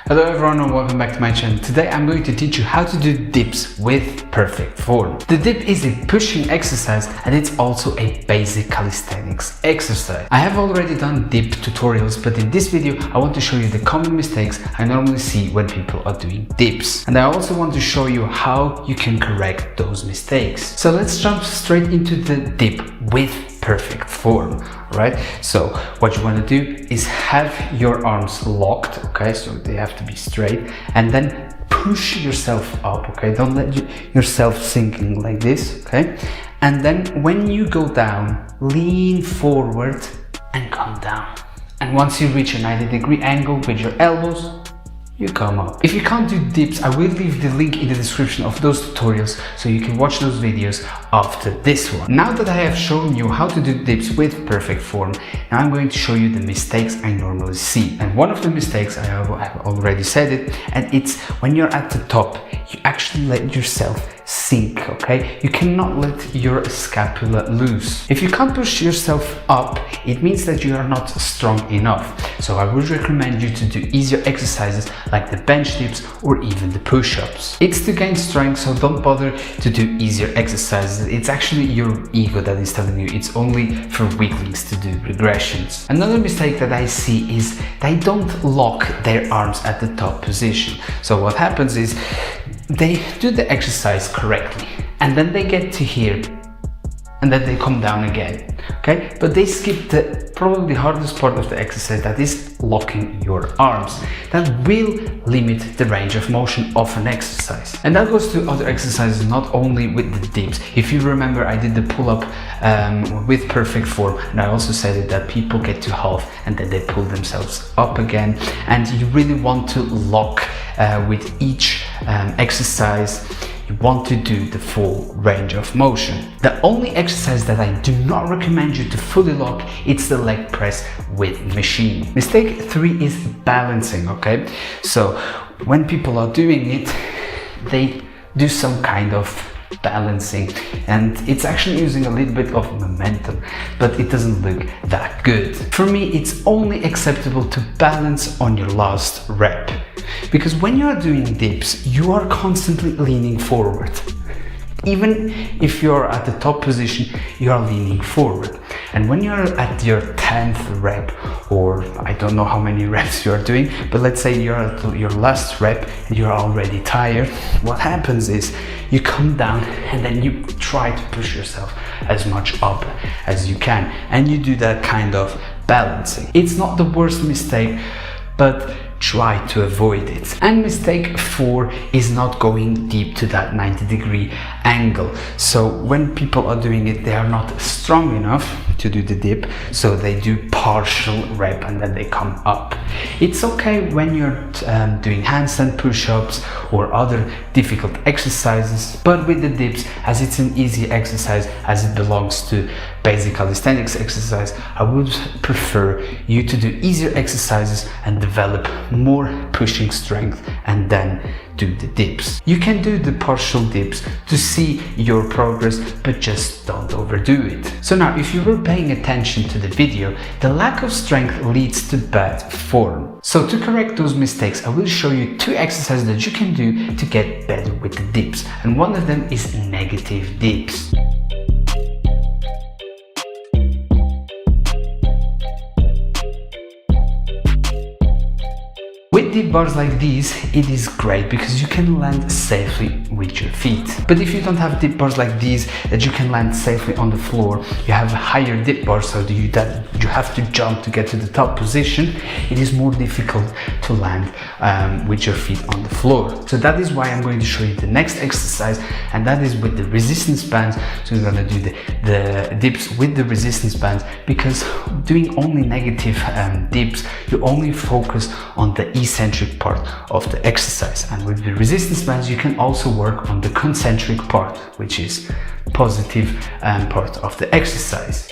Hello everyone and welcome back to my channel. Today I'm going to teach you how to do dips with perfect form. The dip is a pushing exercise and it's also a basic calisthenics exercise. I have already done dip tutorials, but in this video I want to show you the common mistakes I normally see when people are doing dips. And I also want to show you how you can correct those mistakes. So let's jump straight into the dip with perfect form, right? So what you want to do is have your arms locked, okay? So they have to be straight, and then push yourself up, okay? Don't let yourself sinking like this, okay? And then when you go down, lean forward and come down. And once you reach a 90-degree angle with your elbows, you come up. If you can't do dips, I will leave the link in the description of those tutorials so you can watch those videos after this one. Now that I have shown you how to do dips with perfect form, now I'm going to show you the mistakes I normally see. And one of the mistakes, I have already said it, and it's when you're at the top, you actually let yourself sink, okay? You cannot let your scapula loose. If you can't push yourself up, it means that you are not strong enough. So I would recommend you to do easier exercises like the bench dips or even the push-ups. It's to gain strength, so don't bother to do easier exercises. It's actually your ego that is telling you it's only for weaklings to do regressions. Another mistake that I see is they don't lock their arms at the top position. So what happens is they do the exercise correctly and then they get to here and then they come down again, okay? But they skip the probably hardest part of the exercise, that is locking your arms. That will limit the range of motion of an exercise. And that goes to other exercises, not only with the dips. If you remember, I did the pull-up with perfect form, and I also said it, that people get to half and then they pull themselves up again. And you really want to lock with each exercise. You want to do the full range of motion. The only exercise that I do not recommend you to fully lock, it's the leg press with machine. Mistake 3 is balancing, okay? So when people are doing it, they do some kind of balancing, and it's actually using a little bit of momentum, but it doesn't look that good. For me, it's only acceptable to balance on your last rep, because when you are doing dips, you are constantly leaning forward. Even if you're at the top position, you are leaning forward. And when you're at your 10th rep, or I don't know how many reps you're doing, but let's say you're at your last rep and you're already tired, what happens is you come down and then you try to push yourself as much up as you can. And you do that kind of balancing. It's not the worst mistake, but try to avoid it. And mistake 4 is not going deep to that 90-degree angle. So when people are doing it, they are not strong enough to do the dip, so they do partial rep and then they come up. It's okay when you're doing handstand push-ups or other difficult exercises, but with the dips, as it's an easy exercise, as it belongs to basic calisthenics exercise, I would prefer you to do easier exercises and develop more pushing strength and then do the dips. You can do the partial dips to see your progress, but just don't overdo it. So now, if you were paying attention to the video, the lack of strength leads to bad form. So to correct those mistakes, I will show you 2 exercises that you can do to get better with the dips. And one of them is negative dips. With dip bars like these, it is great because you can land safely with your feet. But if you don't have dip bars like these that you can land safely on the floor, you have a higher dip bar, so you have to jump to get to the top position, it is more difficult to land with your feet on the floor. So that is why I'm going to show you the next exercise, and that is with the resistance bands. So we're going to do the dips with the resistance bands, because doing only negative dips, you only focus on the eccentric part of the exercise. And with the resistance bands, you can also work on the concentric part, which is positive part of the exercise.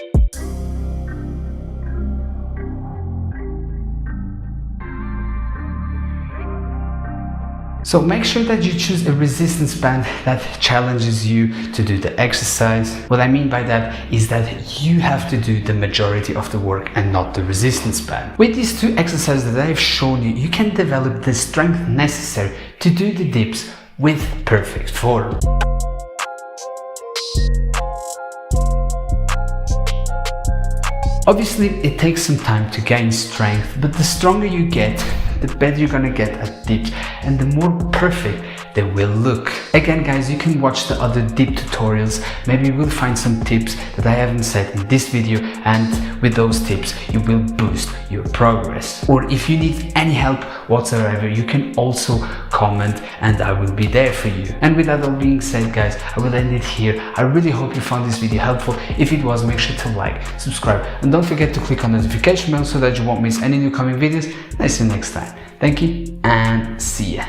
So make sure that you choose a resistance band that challenges you to do the exercise. What I mean by that is that you have to do the majority of the work and not the resistance band. With these two exercises that I've shown you, you can develop the strength necessary to do the dips with perfect form. Obviously, it takes some time to gain strength, but the stronger you get, the better you're gonna get at dips and the more perfect they will look. Again guys, you can watch the other dip tutorials. Maybe you will find some tips that I haven't said in this video, and with those tips you will boost your progress. Or if you need any help whatsoever, you can also comment and I will be there for you. And with that all being said guys, I will end it here. I really hope you found this video helpful. If it was, make sure to like, subscribe, and don't forget to click on the notification bell so that you won't miss any new coming videos. I'll see you next time. Thank you and see ya.